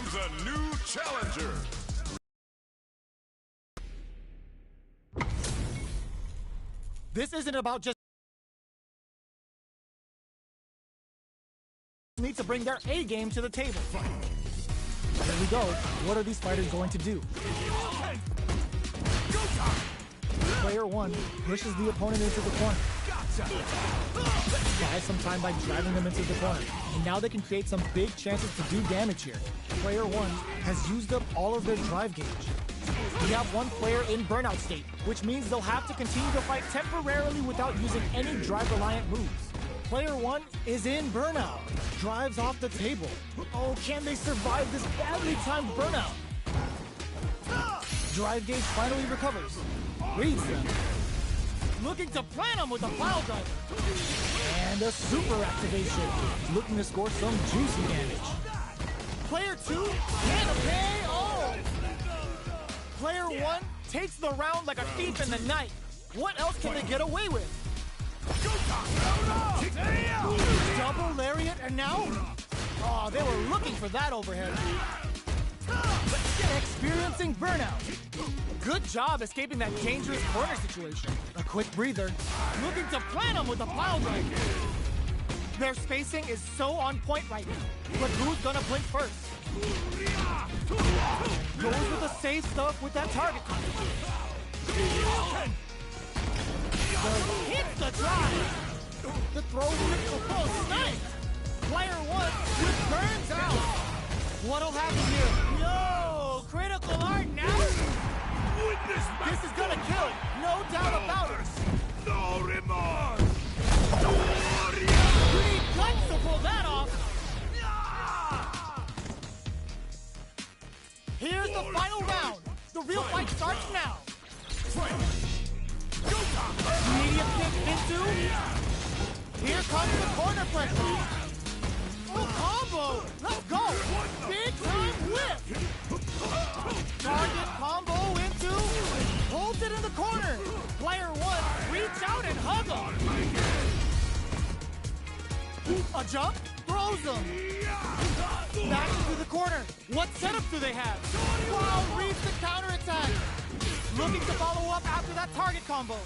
comes a new challenger. This isn't about just need to bring their A game to the table. Here we go. What are these fighters going to do? Player 1 pushes the opponent into the corner. Buys some time by driving them into the corner. And now they can create some big chances to do damage here. Player 1 has used up all of their drive gauge. We have one player in burnout state, which means they'll have to continue to fight temporarily without using any drive-reliant moves. Player 1 is in burnout. Drives off the table. Oh, can they survive this badly timed burnout? Drive gauge finally recovers. Reads them. Looking to plant them with a pile driver. And a super activation. Looking to score some juicy damage. Player 2 can't pay. Oh! Player 1 takes the round like a thief in the night. What else can they get away with? Double lariat and now? Oh, they were looking for that overhead. Experiencing burnout. Good job escaping that dangerous corner situation. A quick breather. Looking to plant them with a pile driver. Their spacing is so on point right now. But who's gonna blink first? Goes with the safe stuff with that target. Hits the drive. The throw hits the full snipe. Player 1 with burns out. What'll happen here? No! Critical art now? This is gonna kill. No doubt about it. No remorse. Pretty guts to pull that off. Here's the final round. The real fight starts now. Immediate kick into. Here comes the corner pressure. Oh, combo! Let's go! Big time whip! Target combo into. Holds it in the corner. Player 1, reach out and hug him. A jump, throws him. Back into the corner. What setup do they have? Wow, reads the counterattack. Looking to follow up after that target combo.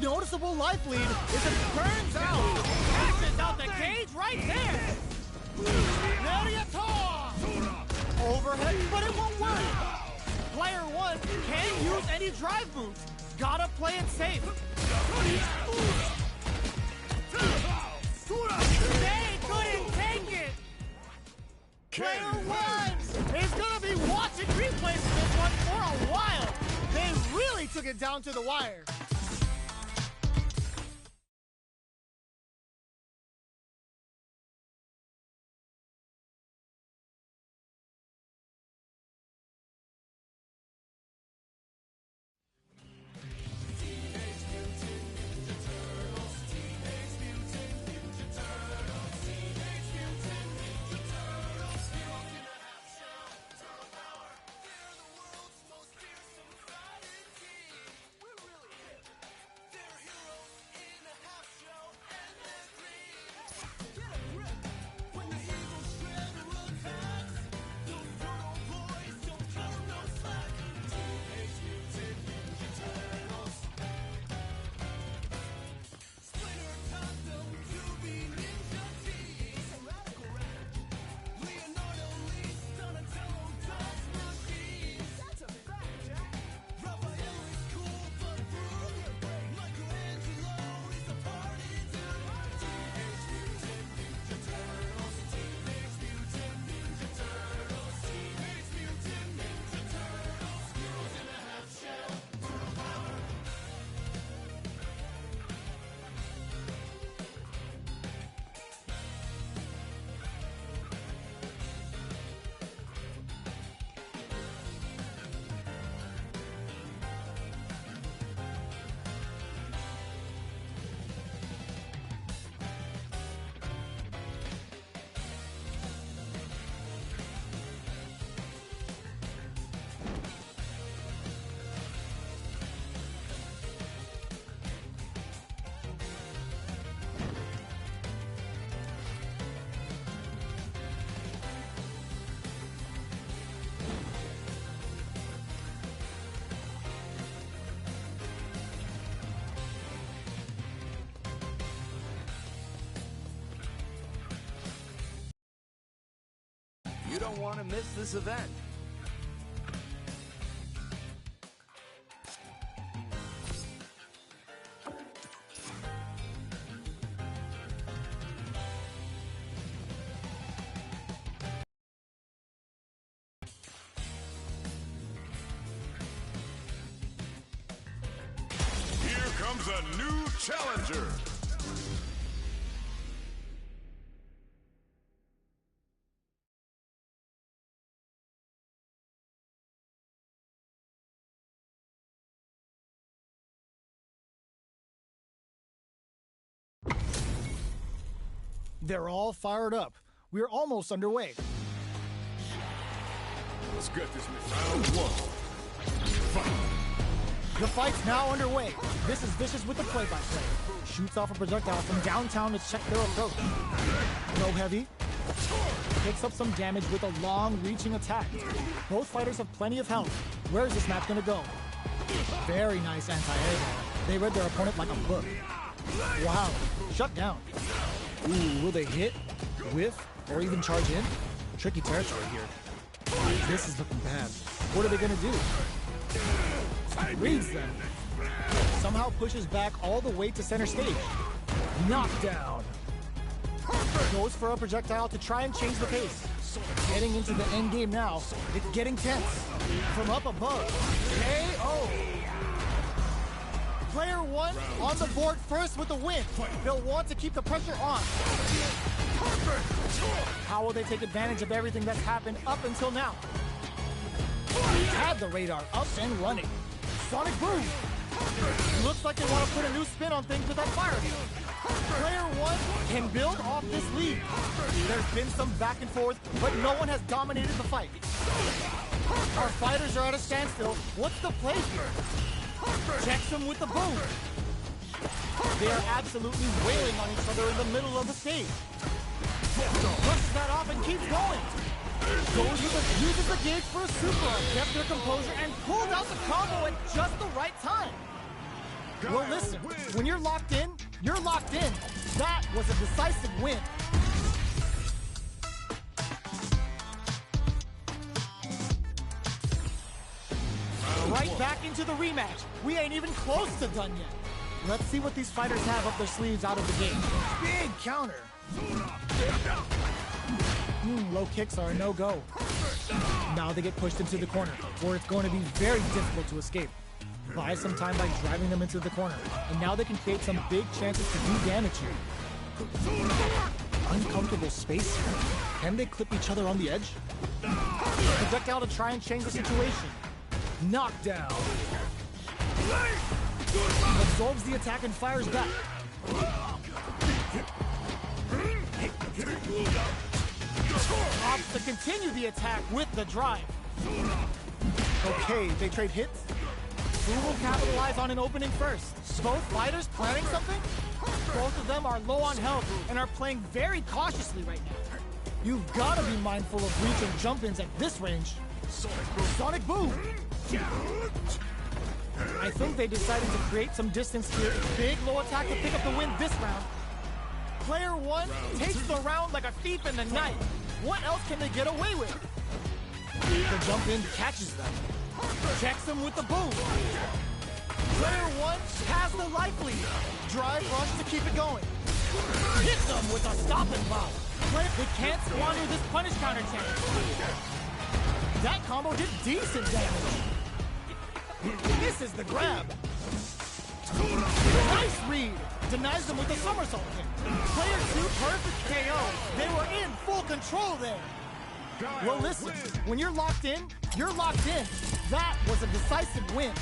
Noticeable life lead as it burns out. Catches out the cage right there. Overhead, but it won't work. Player 1 can't use any drive moves. Gotta play it safe. They couldn't take it. Player 1 is gonna be watching replays of this one for a while. They really took it down to the wire. You don't want to miss this event. Here comes a new challenger. They're all fired up. We're almost underway. Let's get this round one. The fight's now underway. This is Vicious with the play-by-play. Shoots off a projectile from downtown to check their approach. Throw heavy. Picks up some damage with a long, reaching attack. Both fighters have plenty of health. Where's this match gonna go? Very nice anti-air ball. They read their opponent like a book. Wow, shut down. Ooh, will they hit, whiff, or even charge in? Tricky territory here. This is looking bad. What are they gonna do? Reads them. Somehow pushes back all the way to center stage. Knockdown. Goes for a projectile to try and change the pace. Getting into the end game now. It's getting tense. From up above. KO. Player one on the board first with the win. They'll want to keep the pressure on. How will they take advantage of everything that's happened up until now? Had the radar up and running. Sonic Boom! Looks like they want to put a new spin on things with that fire. Player one can build off this lead. There's been some back and forth, but no one has dominated the fight. Our fighters are at a standstill. What's the play here? Checks them with the boom. They are absolutely wailing on each other in the middle of the stage. Brushes that off and keeps going. Uses the gauge for a super, kept their composure, and pulled out the combo at just the right time. Well, listen, when you're locked in, you're locked in. That was a decisive win. Right back into the rematch. We ain't even close to done yet. Let's see what these fighters have up their sleeves out of the gate. Big counter. Low kicks are a no-go. Now they get pushed into the corner, where it's going to be very difficult to escape. Buy some time by driving them into the corner, and now they can create some big chances to do damage here. Uncomfortable space here. Can they clip each other on the edge? Projectile to try and change the situation. Knockdown. Absorbs the attack and fires back. Opts to continue the attack with the drive. Okay, they trade hits. Who will capitalize on an opening first? Both fighters planning something? Both of them are low on health and are playing very cautiously right now. You've got to be mindful of reach and jump-ins at this range. Sonic Boom! I think they decided to create some distance here. Big low attack to pick up the win this round. Player one takes the round like a thief in the night. What else can they get away with? The jump in catches them. Checks them with the boom. Player one has the life lead. Drive rush to keep it going. Hits them with a stopping bomb. They can't squander this punish counter chance. That combo did decent damage. This is the grab. Nice read. Denies them with a somersault kick. Player two, perfect KO. They were in full control there. Well, listen, when you're locked in, you're locked in. That was a decisive win.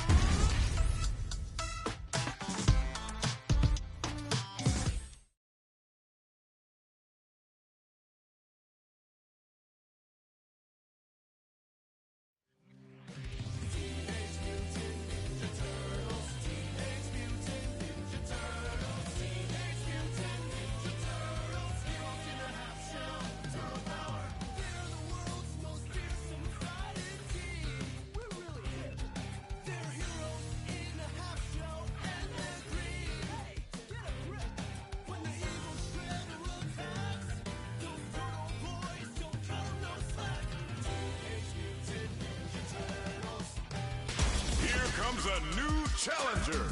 comes a new challenger.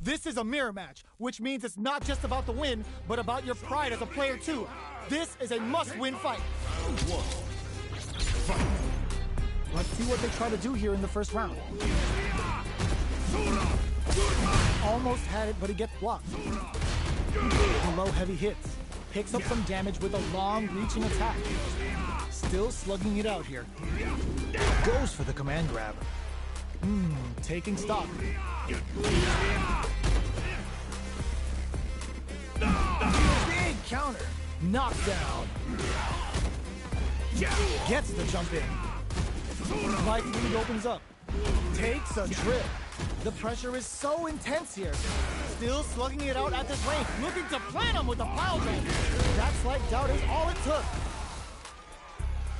This is a mirror match, which means it's not just about the win, but about your pride as a player too. This is a must-win fight. Round one. Fight. Let's see what they try to do here in the first round. Almost had it, but he gets blocked. The low heavy hits. Picks up some damage with a long reaching attack. Still slugging it out here. Goes for the command grab. Taking stock. Big counter. Knockdown. Gets the jump in. Life lead opens up. Takes a trip. The pressure is so intense here. Still slugging it out at this range. Looking to plant him with a pile driver. That slight doubt is all it took.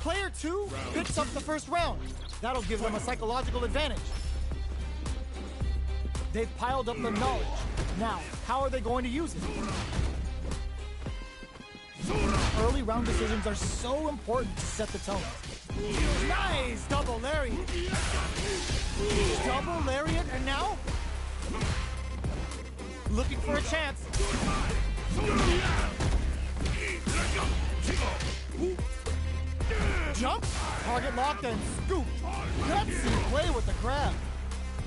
Player 2 picks up the first round. That'll give them a psychological advantage. They've piled up the knowledge. Now, how are they going to use it? Early round decisions are so important to set the tone. Nice double lariat. Double lariat, and now? Looking for a chance. Jump, target locked, and scoop. Gutsy play with the grab.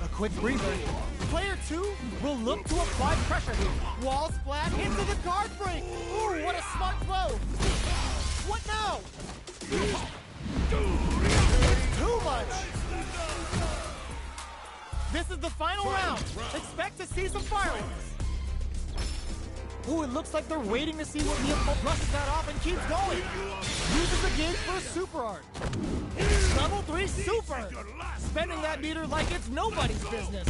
A quick breather. Player 2 will look to apply pressure here. Wall splat into the guard break. Ooh, what a smart blow. What now? It's too much. This is the final round. Expect to see some fireworks. Ooh, it looks like they're waiting to see what the opponent brushes that off and keeps going. Uses the gauge for a super art. Level 3 super. Spending that meter like it's nobody's business.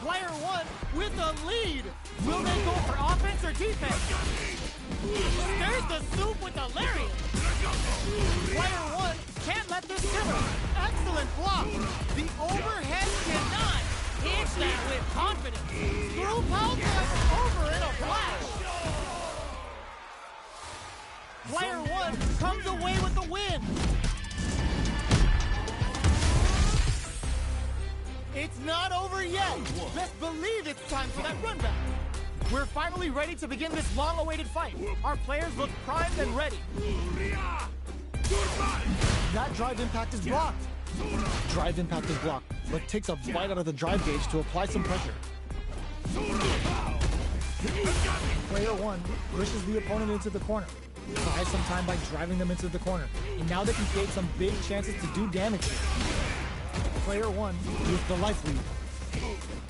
Player 1 with the lead. Will they go for offense or defense? There's the soup with the lariat. Player 1 can't let this simmer. Excellent block. The overhead cannot. Hits that with confidence. Through power over in a flash. Player 1 comes away with the win. It's not over yet. Best believe it's time for that run back. We're finally ready to begin this long-awaited fight. Our players look primed and ready. That drive impact is blocked. Drive impact is blocked, but takes a bite out of the drive gauge to apply some pressure. Player 1 pushes the opponent into the corner. Buys some time by driving them into the corner. And now they can create some big chances to do damage here. Player 1 with the life lead.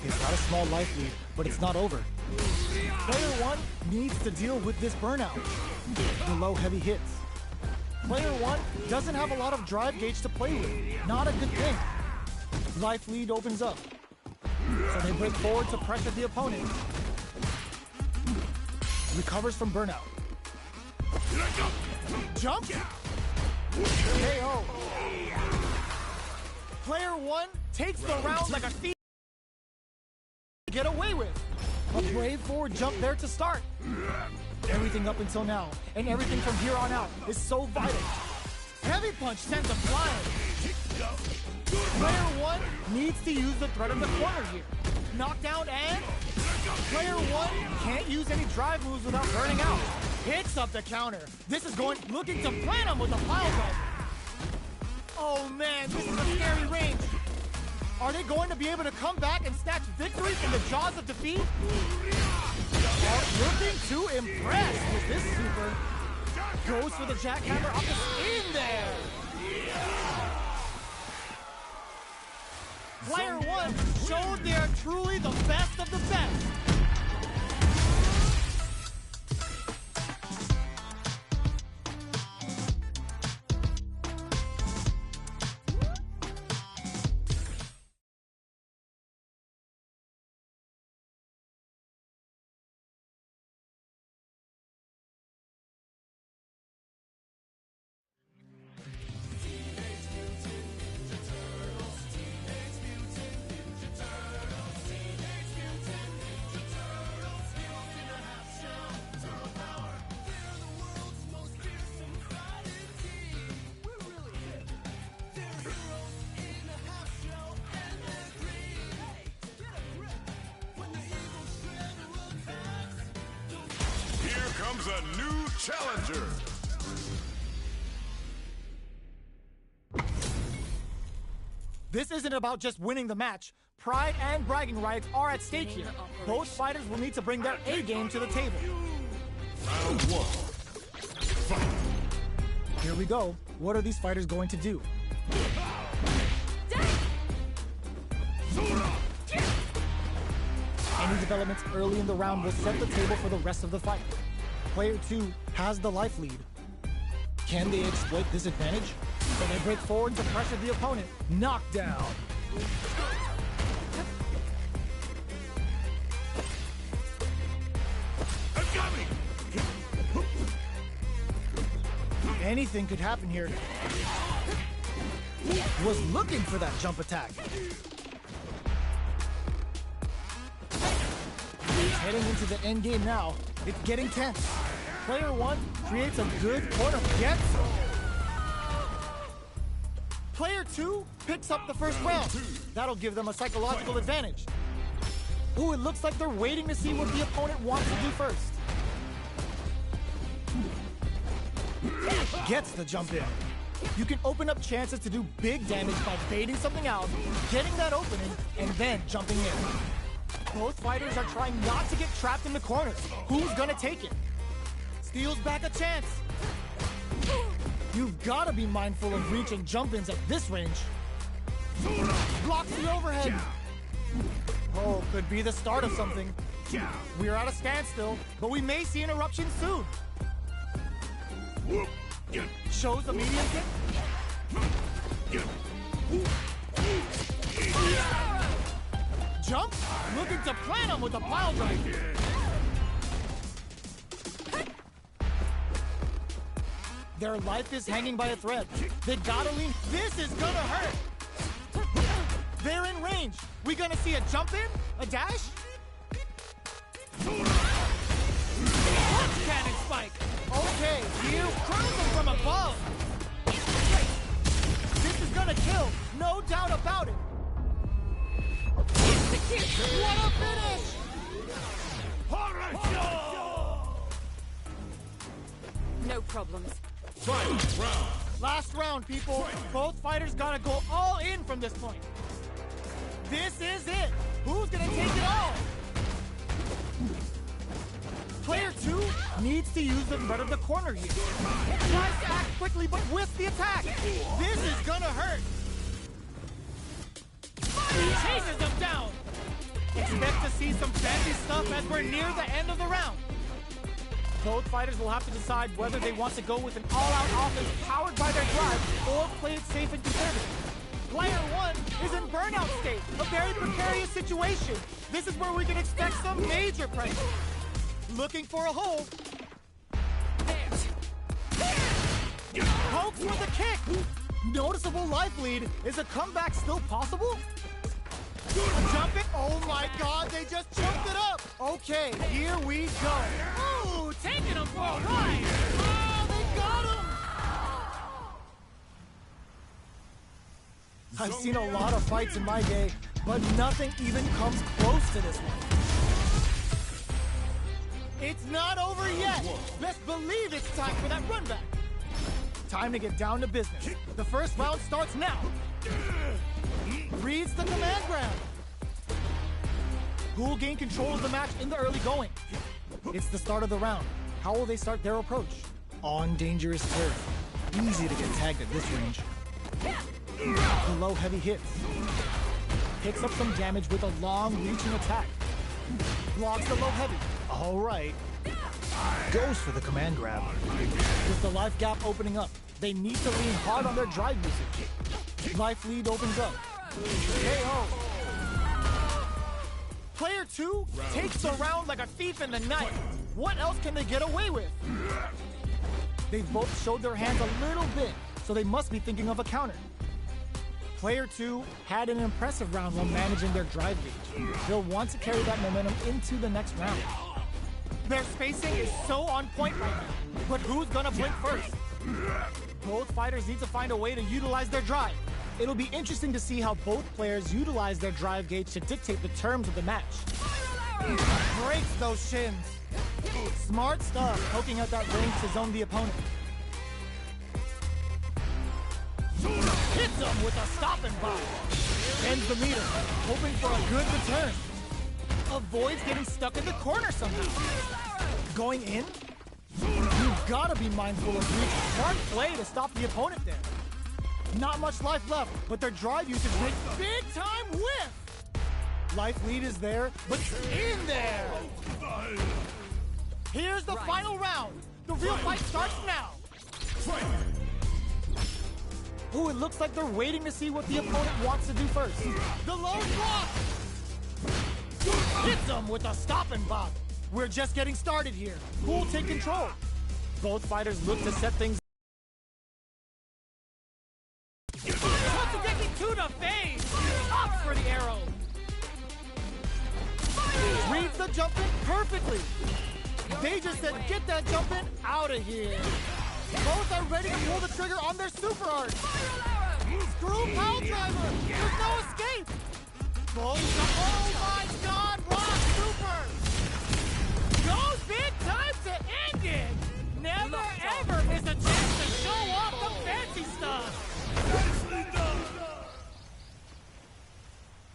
It's not a small life lead, but it's not over. Player 1 needs to deal with this burnout. The low heavy hits. Player 1 doesn't have a lot of drive gauge to play with. Not a good thing. Life lead opens up. So they break forward to pressure the opponent. Recovers from burnout. Jump! KO. Player 1 takes the round like a thief. Get away with. A brave forward jump there to start. Everything up until now, and everything from here on out, is so vital. Heavy punch sends him flying. Player 1 needs to use the threat of the corner here. Knockdown and... Player 1 can't use any drive moves without burning out. Picks up the counter. This is looking to plant him with a pile driver. Oh man, this is a scary range. Are they going to be able to come back and snatch victory from the jaws of defeat? Looking to impress with this super. Goes for the jackhammer up in there. Player 1 showed they are truly the best of the best. comes a new challenger. This isn't about just winning the match. Pride and bragging rights are at stake here. Both fighters will need to bring their A game to the table. Round one. Fight. Here we go. What are these fighters going to do? Any developments early in the round will set the table for the rest of the fight. Player 2 has the life lead. Can they exploit this advantage? Can they break forward to pressure the opponent? Knockdown! Anything could happen here. Was looking for that jump attack. Heading into the end game now. It's getting tense. Player 1 creates a good corner. Gets. Player 2 picks up the first round. That'll give them a psychological advantage. Ooh, it looks like they're waiting to see what the opponent wants to do first. Gets the jump in. You can open up chances to do big damage by baiting something out, getting that opening, and then jumping in. Both fighters are trying not to get trapped in the corners. Who's gonna take it? Steals back a chance. You've gotta be mindful of reach and jump-ins at this range. Blocks the overhead. Oh, could be the start of something. We're at a standstill, but we may see an eruption soon. Shows the medium kick. Jump, looking to plant him with a pile drive. Their life is hanging by a thread. They gotta lean. This is gonna hurt. They're in range. We gonna see a jump in? A dash? Punch cannon spike. Okay, you curls them from above. This is gonna kill, no doubt about it. What a finish! No problems. Final round. Last round, people. Both fighters gotta go all in from this point. This is it. Who's gonna take it all? Player 2 needs to use the threat of the corner here. Tries to act quickly, but with the attack. This is gonna hurt. Chases them down. Expect to see some fancy stuff as we're near the end of the round. Both fighters will have to decide whether they want to go with an all-out offense powered by their drive or play it safe and conservative. Player 1 is in burnout state, a very precarious situation. This is where we can expect some major pressure. Looking for a hold. Pokes with a kick. Noticeable life lead. Is a comeback still possible? Jump it. Oh my god, they just jumped it up. Okay, here we go. Ooh, taking him for a ride. Oh, they got him. I've seen a lot of fights in my day, but nothing even comes close to this one. It's not over yet. Best believe it's time for that run back. Time to get down to business. The first round starts now. Reads the command grab. Who will gain control of the match in the early going? It's the start of the round. How will they start their approach? On dangerous turf. Easy to get tagged at this range. Low heavy hits. Picks up some damage with a long reaching attack. Blocks the low heavy. All right. Goes for the command grab. With the life gap opening up, they need to lean hard on their drive usage. Life lead opens up. KO. Player 2 takes the round like a thief in the night. What else can they get away with? They've both showed their hands a little bit, so they must be thinking of a counter. Player 2 had an impressive round while managing their drive gauge. They'll want to carry that momentum into the next round. Their spacing is so on point right now, but who's gonna blink first? Both fighters need to find a way to utilize their drive. It'll be interesting to see how both players utilize their drive gauge to dictate the terms of the match. Breaks those shins. Smart stuff, poking at that range to zone the opponent. Hits him with a stopping bomb. Ends the meter, hoping for a good return. Avoids getting stuck in the corner somehow. Going in? You've got to be mindful of reach. Smart play to stop the opponent there. Not much life left, but their drive usage makes big time whiff. Life lead is there, but in there. Here's the final round. The real fight starts now. Ooh, it looks like they're waiting to see what the opponent wants to do first. The low block! Hits him with a stopping bomb. We're just getting started here. Cool, take control. Both fighters look to set things. Contradicting to the face! Opts for the arrow. Reads the jump in perfectly. They just said, get that jump in out of here. Both are ready to pull the trigger on their super art. Screw pile driver. There's no escape. Both, oh my God, rock super. Goes big time to end it. Never ever miss a chance to show off the fancy stuff.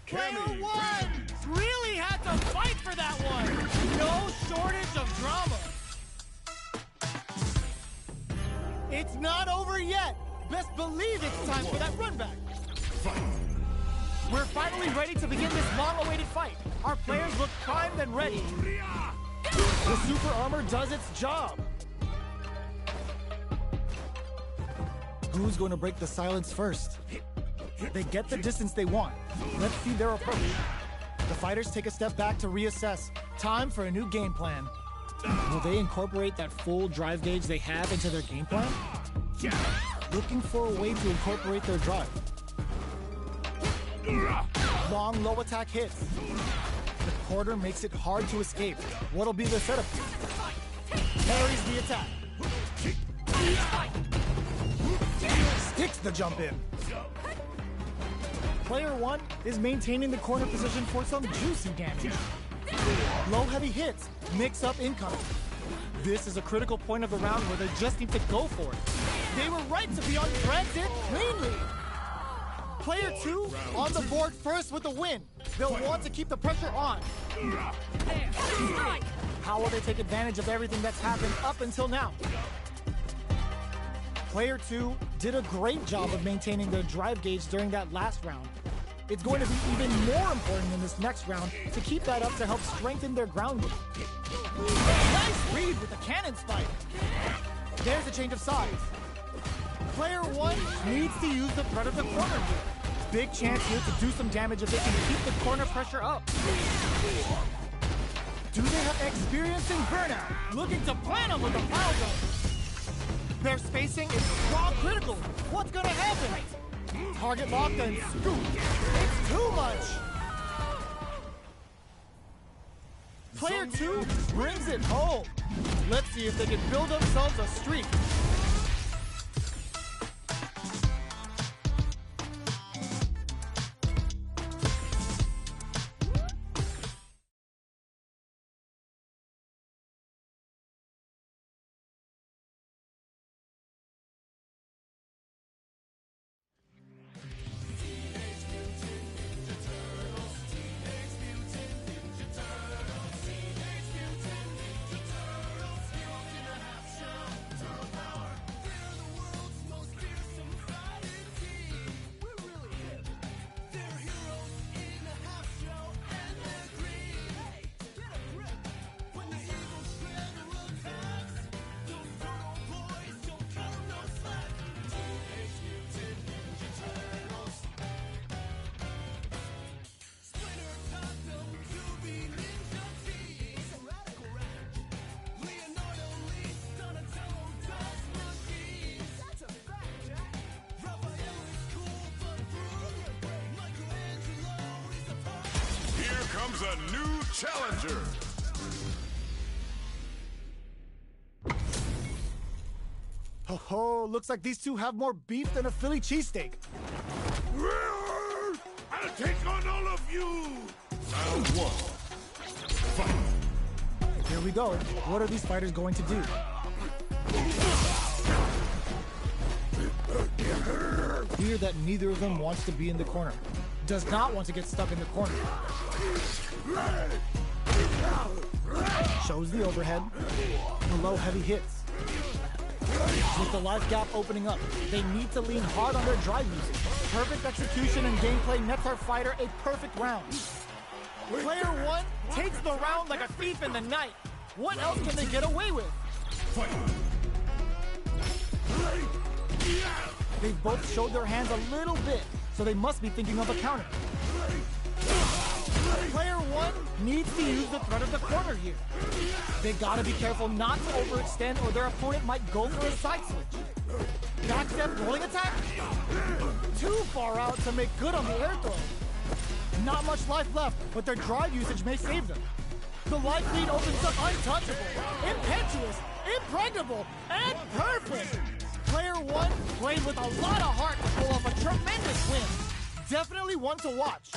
Player one really had to fight for that one. No shortage of drama. It's not over yet. Best believe it's time for that run back. We're finally ready to begin this long-awaited fight. Our players look primed and ready. The super armor does its job. Who's going to break the silence first? They get the distance they want. Let's see their approach. The fighters take a step back to reassess. Time for a new game plan. Will they incorporate that full drive gauge they have into their game plan? Looking for a way to incorporate their drive. Long low attack hits. The quarter makes it hard to escape. What'll be their setup here? Parries the attack. Sticks the jump in. Player one is maintaining the corner position for some juicy damage. Low heavy hits, mix up incoming. This is a critical point of the round where they just need to go for it. They were right to be on transit cleanly. Player two on the board first with the win. They'll want to keep the pressure on. How will they take advantage of everything that's happened up until now? Player two did a great job of maintaining their drive gauge during that last round. It's going to be even more important in this next round to keep that up to help strengthen their ground game. Nice read with the cannon spike. There's a change of size. Player one needs to use the threat of the corner here. Big chance here to do some damage if they can keep the corner pressure up. Do they have experience in burnout? Looking to plan them with a pile gun. Their spacing is strong critical. What's gonna happen? Target locked and scoop. It's too much. Player two brings it home. Let's see if they can build themselves a streak. Comes a new challenger. Ho, looks like these two have more beef than a Philly cheesesteak. I'll take on all of you. Round one. Fight. Here we go. What are these fighters going to do? Clear that neither of them wants to be in the corner. Does not want to get stuck in the corner. Shows the overhead. The low heavy hits. With the life gap opening up, they need to lean hard on their drive usage. Perfect execution and gameplay nets our fighter a perfect round. Player one takes the round like a thief in the night. What else can they get away with? They've both showed their hands a little bit, so they must be thinking of a counter. Player one needs to use the threat of the corner here. They gotta be careful not to overextend or their opponent might go for a side switch. Backstep rolling attack? Too far out to make good on the air throw. Not much life left, but their drive usage may save them. The life lead opens up untouchable, impetuous, impregnable, and perfect. Player one played with a lot of heart to pull off a tremendous win. Definitely one to watch.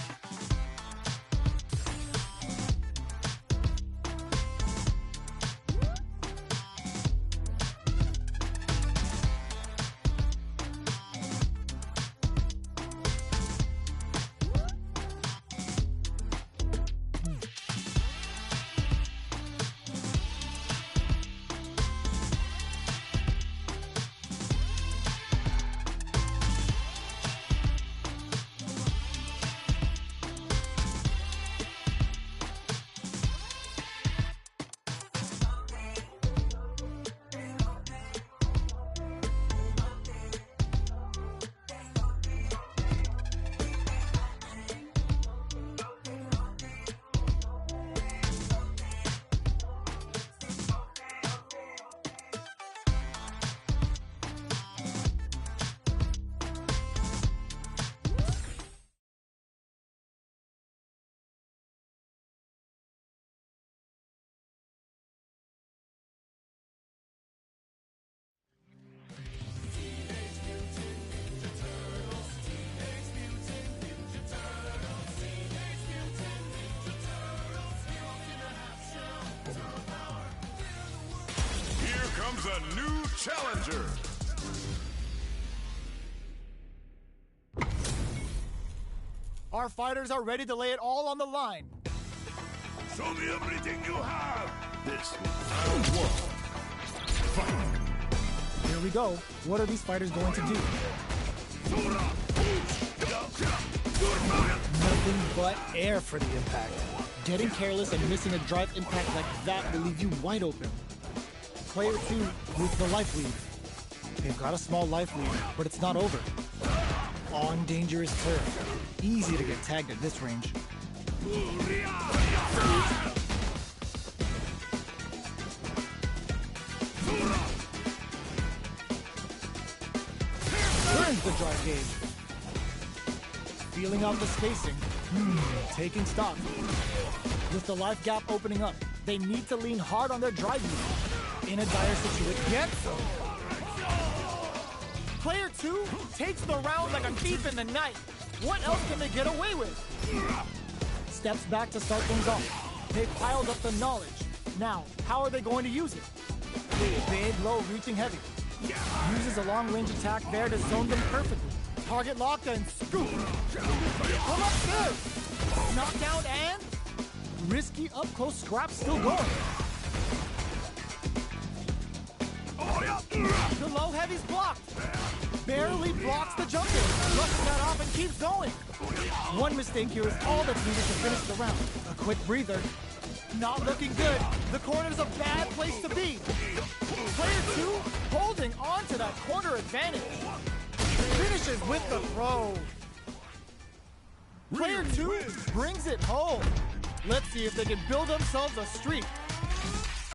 Comes a new challenger. Our fighters are ready to lay it all on the line. Show me everything you have. This is round one. Fight. Here we go. What are these fighters going to do? Nothing but air for the impact. Getting careless and missing a drive impact like that will leave you wide open. Player two with the life lead. They've got a small life lead, but it's not over. On dangerous turf. Easy to get tagged at this range. Turns the drive gauge. Feeling out the spacing. Taking stock. With the life gap opening up, they need to lean hard on their drive usage. In a dire situation. Get some. Player two takes the round like a thief in the night. What else can they get away with? Steps back to start things off. They've piled up the knowledge. Now, how are they going to use it? Big, low, reaching heavy. Uses a long-range attack there to zone them perfectly. Target locked and scoop. Come upstairs. Knockdown and risky up-close scrap still going. The low heavy's blocked. Barely blocks the jump in. Brushes that off and keeps going. One mistake here is all that's needed to finish the round. A quick breather. Not looking good. The corner's a bad place to be. Player two holding on to that corner advantage. Finishes with the throw. Player two brings it home. Let's see if they can build themselves a streak.